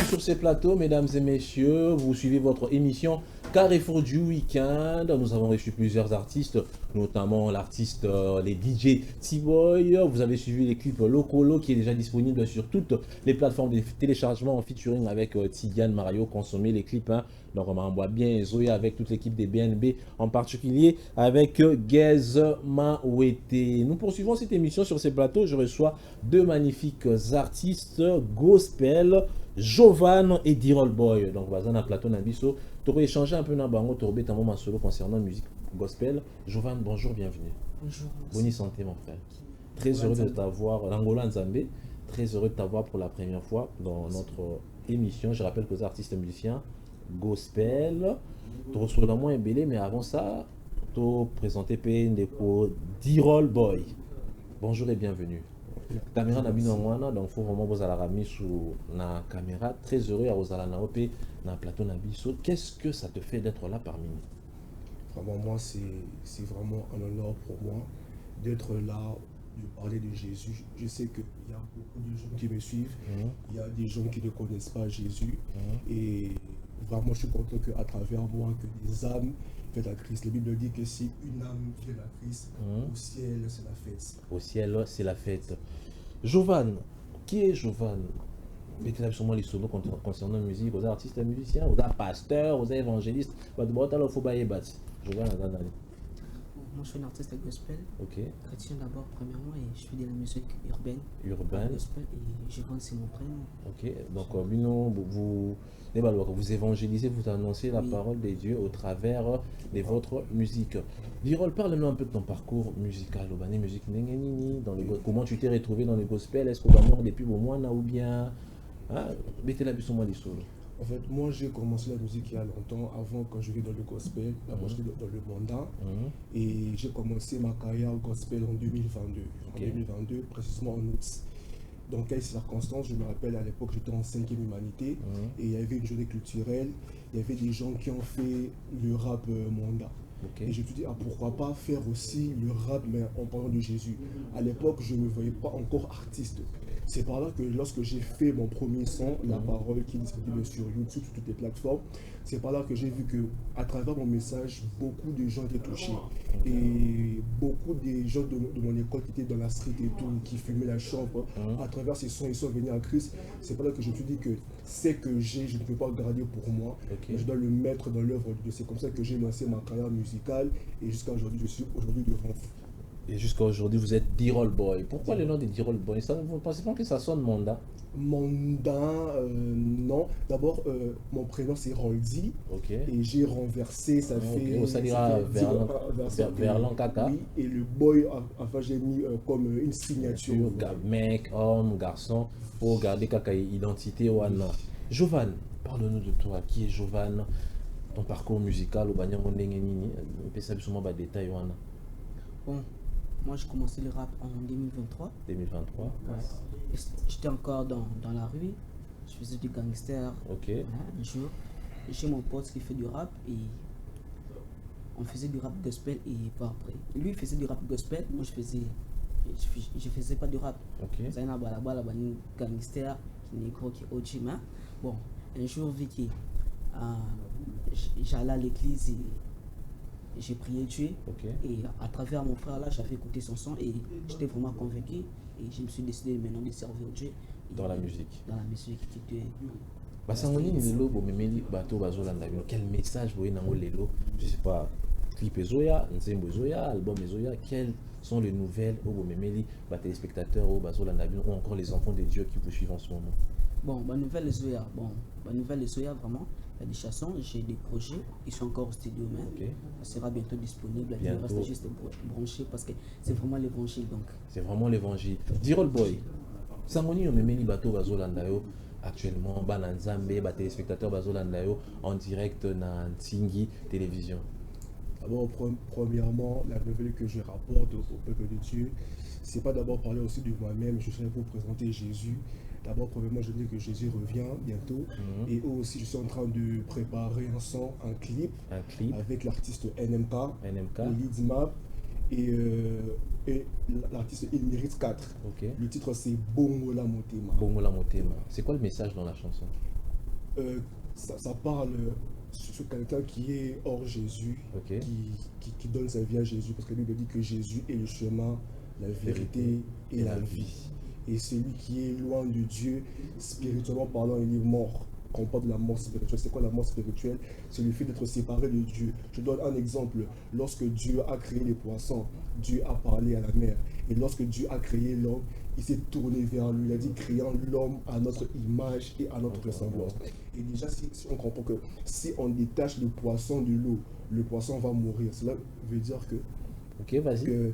Sur ces plateaux, mesdames et messieurs, vous suivez votre émission Carrefour du Week-end. Nous avons reçu plusieurs artistes, notamment l'artiste, les DJ T-Boy. Vous avez suivi les clips Locolo qui est déjà disponible sur toutes les plateformes de téléchargement en featuring avec Tidiane Mario. Consommez les clips, hein. Donc on m'envoie bien Zoya avec toute l'équipe des BNB, en particulier avec Gez Mawete. Nous poursuivons cette émission sur ces plateaux. Je reçois deux magnifiques artistes gospel, Jovan et Dirol Boy. Donc, on a plateau Nabiso. Tu aurais échangé un peu dans Bango, tu aurais un solo concernant la musique gospel. Jovan, bonjour, bienvenue. Bonjour. Bonne santé, mon frère. Très heureux de t'avoir, Angola Nzambé, très heureux de t'avoir pour la première fois dans notre émission. Je rappelle que les artistes musiciens gospel, tu reçois dans moi un belé, mais avant ça, tu présenté PND pour Dirol Boy. Bonjour et bienvenue. Caméra n'a pas donc faut vraiment vous la mis sur la caméra. Très heureux à vous na op na plateau Nabiso. Qu'est-ce que ça te fait d'être là parmi nous? Vraiment, moi, c'est vraiment un honneur pour moi d'être là, de parler de Jésus. Je sais qu'il y a beaucoup de gens qui me suivent. Il y a des gens qui ne connaissent pas Jésus. Et vraiment, je suis content qu'à travers moi, que des âmes viennent à Christ. La Bible dit que si une âme vient à Christ, au ciel, c'est la fête. Au ciel, c'est la fête. Jovan, qui est Jovan? Mettez-là sur moi les solos concernant la musique, aux artistes musiciens, aux pasteurs, aux évangélistes. Jovan, Moi, je suis un artiste gospel, chrétien d'abord, premièrement, et je fais de la musique urbaine. Gospel, et je vends, c'est mon prénom. Ok, donc vous évangélisez, vous annoncez la parole de Dieu au travers de votre musique. Dirol, parle-nous un peu de ton parcours musical, comment tu t'es retrouvé dans le gospel, est-ce qu'on va venir depuis au mois ou bien mettez-la sur moi les solos. En fait, moi j'ai commencé la musique il y a longtemps, avant quand je vais dans le gospel, d'abord j'étais dans le mandat, et j'ai commencé ma carrière gospel en 2022. En 2022, précisément en août. Dans quelles circonstances? Je me rappelle à l'époque j'étais en 5e humanité, et il y avait une journée culturelle, il y avait des gens qui ont fait le rap mandat. Et je me suis dit, pourquoi pas faire aussi le rap, mais en parlant de Jésus. À l'époque, je ne me voyais pas encore artiste. C'est par là que lorsque j'ai fait mon premier son, La Parole, qui est disponible sur YouTube, sur toutes les plateformes, c'est par là que j'ai vu que à travers mon message, beaucoup de gens étaient touchés. Et beaucoup de gens de mon école qui étaient dans la street et tout, qui fumaient la chambre, à travers ces sons, ils sont venus à Christ. C'est par là que je me suis dit que c'est que j'ai, je ne peux pas le garder pour moi. Je dois le mettre dans l'œuvre de Dieu. C'est comme ça que j'ai lancé ma carrière musicale et jusqu'à aujourd'hui, je suis aujourd'hui devant vous. Et jusqu'à aujourd'hui, vous êtes Dirol Boy. Pourquoi le nom de Dirol Boy? Vous ne pensez pas que ça sonne mondain? Mondain, non. D'abord, mon prénom c'est Roldi. Et j'ai renversé, ça fait. Ça dira Verlan Kaka. Oui, et le boy, enfin j'ai mis comme une signature. Mec, homme, garçon, pour garder Kaka identité ou non. Jovan, parle-nous de toi. Qui est Jovan? Ton parcours musical au Banyango Ndengenini. On peut savoir sûrement des détails. Bon. Moi, j'ai commencé le rap en 2023. 2023. Ouais. J'étais encore dans la rue. Je faisais du gangster. Voilà, un jour, j'ai mon pote qui fait du rap et on faisait du rap gospel et pas après. Lui, il faisait du rap gospel. Moi, je faisais pas du rap. C'est un gangster qui est négro, qui est Ojima. Bon, un jour, vu que j'allais à l'église et j'ai prié Dieu et à travers mon frère là j'avais écouté son son et j'étais vraiment convaincu et je me suis décidé maintenant de servir Dieu dans la musique. Dans la musique qui était. Quel message vous voyez dans l'élo? Je sais pas, clip Zoya, Nzembo Zoya, album Zoya, quelles sont les nouvelles au Memeli, téléspectateurs ou encore les enfants de Dieu qui vous suivent en ce moment? Bon, ma nouvelle Zoya, vraiment. Il y a des chansons, j'ai des projets, ils sont encore au studio même. Ça sera bientôt disponible. Il reste juste branché parce que c'est vraiment l'évangile donc. C'est vraiment l'évangile. Dirol Boy, Sangoni on memeli bateau bazolandayo actuellement, Bananzambe, téléspectateurs bazolandayo en direct dans Tingi Télévision. D'abord, premièrement, la nouvelle que je rapporte au peuple de Dieu, c'est pas d'abord parler aussi de moi-même, je serai pour présenter Jésus. D'abord, premièrement, je dis que Jésus revient bientôt. Et eux aussi, je suis en train de préparer un son, un clip. Avec l'artiste NMK. Leadsmap. Et et l'artiste, il mérite 4. Ok. Le titre, c'est Bongola Motema. Bongola Motema. C'est quoi le message dans la chanson? Ça parle sur quelqu'un qui est hors Jésus, Ok. qui donne sa vie à Jésus, parce que la Bible dit que Jésus est le chemin, la vérité et la vie. Et celui qui est loin de Dieu, spirituellement parlant, il est mort. Quand on parle de la mort spirituelle, c'est quoi la mort spirituelle? C'est le fait d'être séparé de Dieu. Je donne un exemple. Lorsque Dieu a créé les poissons, Dieu a parlé à la mer. Et lorsque Dieu a créé l'homme, il s'est tourné vers lui. Il a dit, créant l'homme à notre image et à notre ressemblance. Et déjà, si on comprend que si on détache le poisson de l'eau, le poisson va mourir. Cela veut dire que, Ok, vas-y. que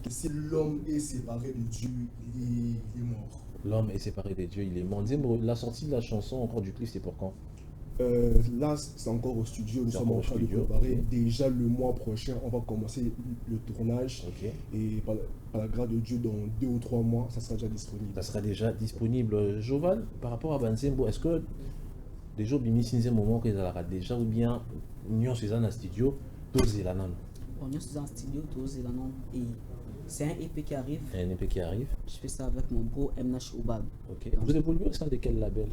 si l'homme est séparé de Dieu, il est mort. L'homme est séparé des dieux, il est mort. Nzembo, la sortie de la chanson, encore du clip, c'est pour quand? Là, c'est encore au studio, nous C'est sommes encore en au train de studio, préparer. ok. Déjà le mois prochain, on va commencer le tournage. Ok. Et par la grâce de Dieu, dans 2 ou 3 mois, ça sera déjà disponible. Ça sera déjà disponible. Joval, par rapport à Banzembo, est-ce que déjà, Bimi Sinze moment que ça déjà ou bien Nyon Suzanne en studio, tous la nan? On est en studio, tous et et c'est un EP qui arrive. Un EP qui arrive. Je fais ça avec mon bro MNH Obab. Ok. Vous évoluez au sein de quel label?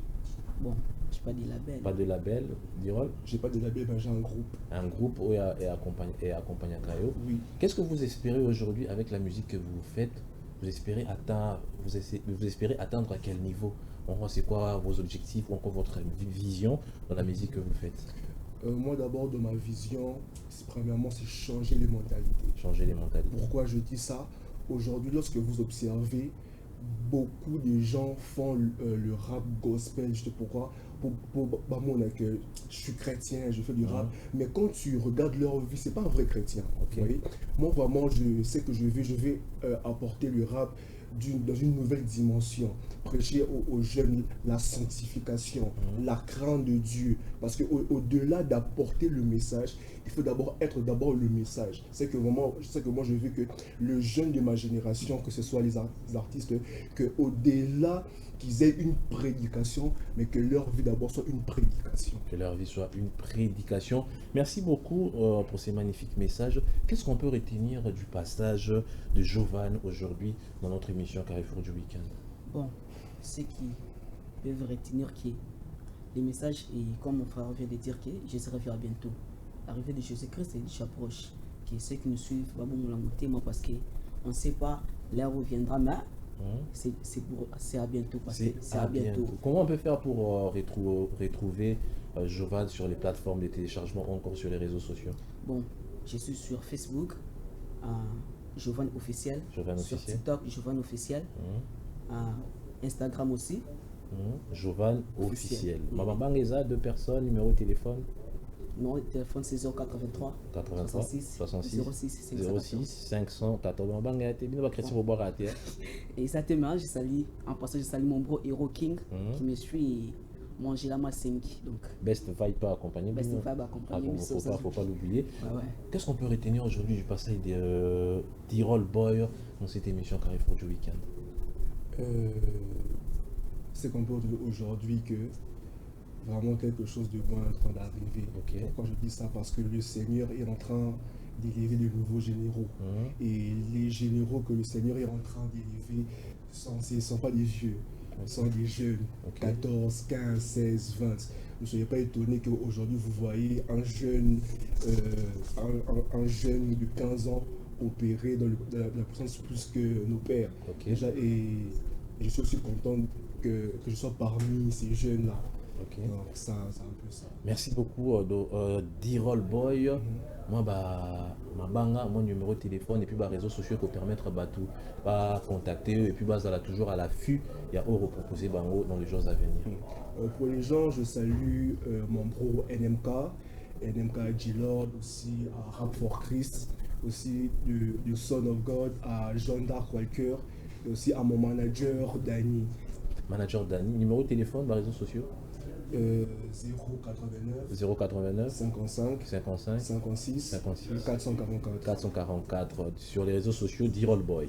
Bon, je n'ai pas dit label. Pas de label, Dirol? J'ai pas de label, mais j'ai un groupe. Un groupe et accompagne à Kayo. Oui. Qu'est-ce que vous espérez aujourd'hui avec la musique que vous faites? Vous espérez atteindre à quel niveau? C'est quoi vos objectifs ou encore votre vision dans la musique que vous faites? Moi d'abord, de ma vision, premièrement, c'est changer les mentalités. Changer les mentalités. Pourquoi je dis ça? Aujourd'hui, lorsque vous observez, beaucoup de gens font le rap gospel. Je sais pourquoi. Que je suis chrétien, je fais du rap. Mais quand tu regardes leur vie, c'est pas un vrai chrétien. Ok. Vous voyez? Moi, vraiment, je sais que je vais apporter le rap dans une nouvelle dimension. Prêcher aux jeunes la sanctification, la crainte de Dieu. Parce qu'au-delà d'apporter le message, il faut d'abord être le message. C'est que moi, je veux que le jeune de ma génération, que ce soit les artistes, qu'au-delà qu'ils aient une prédication, mais que leur vie d'abord soit une prédication. Que leur vie soit une prédication. Merci beaucoup pour ces magnifiques messages. Qu'est-ce qu'on peut retenir du passage de Jovan aujourd'hui dans notre émission Carrefour du Week-end? Bon, ceux qui peuvent retenir que les messages, et comme mon frère vient de dire que Jésus reviendra bientôt. L'arrivée de Jésus-Christ est déjà proche. Que ceux qui nous suivent, parce qu'on ne sait pas l'heure où viendra, mais c'est à bientôt. C'est à bientôt. Comment on peut faire pour retrouver Jovan sur les plateformes de téléchargement ou encore sur les réseaux sociaux? Bon, je suis sur Facebook, Jovan Officiel. Sur TikTok, Jovan Officiel. Instagram aussi. Jovan Officiel. Maman Bangeza, 2 personnes, numéro de téléphone? Non, le téléphone c'est 083 66 06 514. Exactement, en passant, je salue mon bro Hero King qui me suit. Manger la masse 5. Donc Best Vibe pas accompagné. Best Vibe accompagné. Faut pas l'oublier. Ouais. Qu'est-ce qu'on peut retenir aujourd'hui du passage de Dirol Boy dans cette émission Carrefour du Week-end? C'est qu'on peut retrouver aujourd'hui que vraiment quelque chose de bon est en train d'arriver. Okay. Pourquoi je dis ça? Parce que le Seigneur est en train d'élever de nouveaux généraux. Et les généraux que le Seigneur est en train d'élever, ce ne sont pas des vieux. Ce sont des jeunes, 14, 15, 16, 20. Ne soyez pas étonnés qu'aujourd'hui vous voyez un jeune de 15 ans opérer dans la puissance plus que nos pères. Déjà, et je suis aussi content que je sois parmi ces jeunes-là. Donc ça, c'est un peu ça. Merci beaucoup Dirol Boy. Moi mon numéro de téléphone et puis réseaux sociaux pour permettre tout contacter et puis toujours à l'affût. Il y a euro proposé dans les jours à venir. Pour les gens, je salue mon bro NMK G-Lord, aussi à Rap for Christ, aussi du Son of God à Jean d'Arc Walker, et aussi à mon manager Danny. Numéro de téléphone, réseaux sociaux? 089 55 56 444 sur les réseaux sociaux Dirol Boy.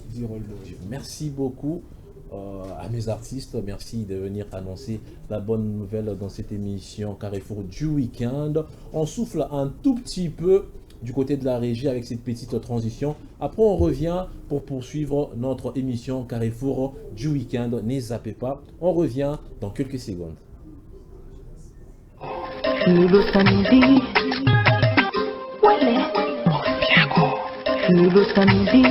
Merci beaucoup à mes artistes, merci de venir annoncer la bonne nouvelle dans cette émission Carrefour du Week-end. On souffle un tout petit peu du côté de la régie avec cette petite transition. Après, on revient pour poursuivre notre émission Carrefour du week-end. Ne zappez pas. On revient dans quelques secondes. Le samedi, le samedi.